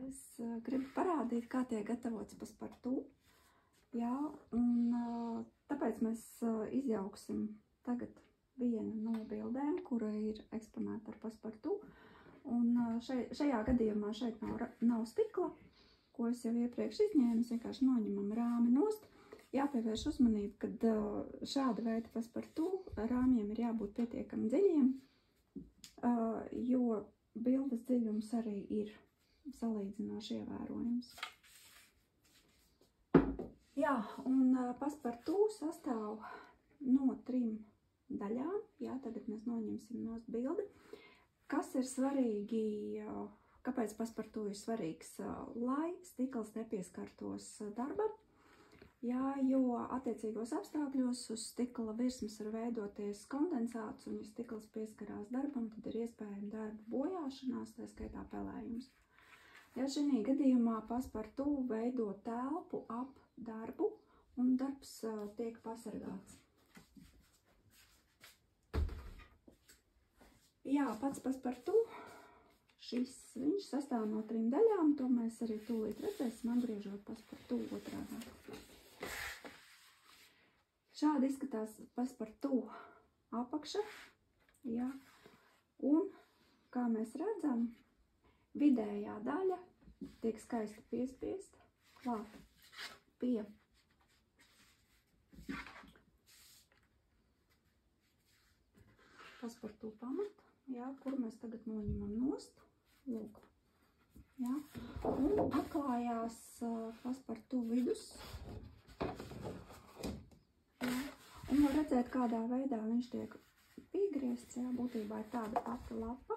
es gribu parādīt, kā tiek gatavots paspartū. Jā, un tāpēc mēs izjauksim tagad vienu no bildēm, kura ir eksponēta ar paspartū. Un šajā gadījumā šeit nav stikla, ko es jau iepriekš izņēmu, vienkārši noņemam rāmi nost. Jāpievērš uzmanību, kad šāda veida paspartū rāmjiem ir jābūt pietiekami dziļiem, jo bildes dziļums arī ir salīdzinoši ievērojams. Jā, un paspartū sastāv no 3 daļām. Jā, tagad mēs noņemsim nost bildi. Kas ir svarīgi, kāpēc paspartū ir svarīgs? Lai stikls nepieskartos darbam. Jā, jo attiecīgos apstākļos uz stikla virsmas var veidoties kondensāts, un ja stikls pieskarās darbam, tad ir iespējama darba bojāšanās, tā skaitā pelējums. Ja šī gadījumā paspartū veido telpu ap darbu, un darbs tiek pasargāts. Jā, pats paspartū, viņš sastāv no 3 daļām, to mēs arī tūlīt redzēsim, atgriežot paspartū otrādā. Šādi izskatās paspartū apakša, jā, un, kā mēs redzam, vidējā daļa tiek skaisti piespiesta klāt pie paspartū pamata, jā, kur mēs tagad noņemam nost, lūk, jā, un atklājās paspartū vidus. Un var redzēt, kādā veidā viņš tiek piegriezts, jā, būtībā ir tāda pati lapa,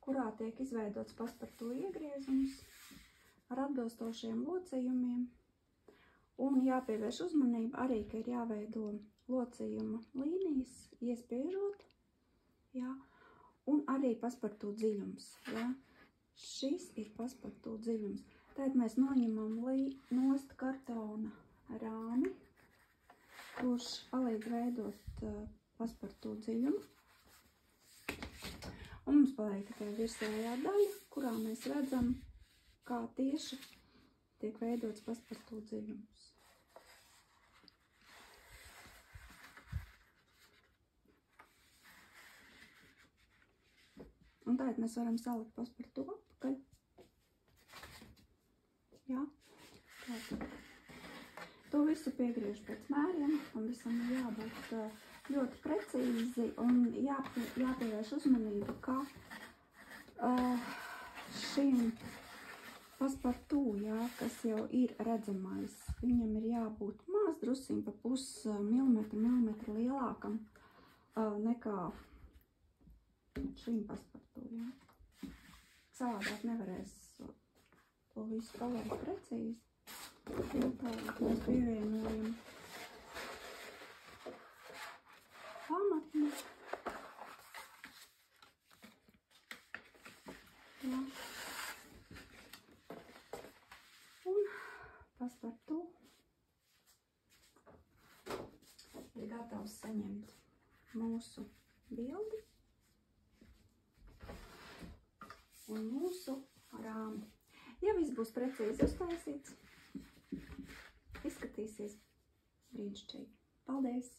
kurā tiek izveidots paspartū iegriezums ar atbilstošiem locījumiem. Un jāpievērš uzmanība arī, ka ir jāveido locījuma līnijas, iespiežot, jā, un arī paspartū dziļums, jā. Šis ir paspartū dziļums. Tad mēs noņemam nost kartona rāmi, kurš palīdz veidot paspartū dziļumu. Un mums paliek tikai virsējā daļa, kurā mēs redzam, kā tieši tiek veidots paspartū dziļums. Un tagad mēs varam salikt paspartū atpakaļ. Jā, tātad. To visu piegriež pēc mēriem, un visam ir jābūt ļoti precīzi un jāpievērš uzmanību, ka šim paspartū, jā, kas jau ir redzamais, viņam ir jābūt maz drusciņ pa pus milimetru lielākam nekā šim paspartū, jā. Savādāk nevarēs to visu palikt precīzi. Tālāk mēs pievienojam pamatni. Jā. Un paspartū ir gatavs saņemt mūsu bildi un mūsu rāmi. Ja viss būs precīzi uztaisīts, izskatīsies brīnišķīgi. Paldies!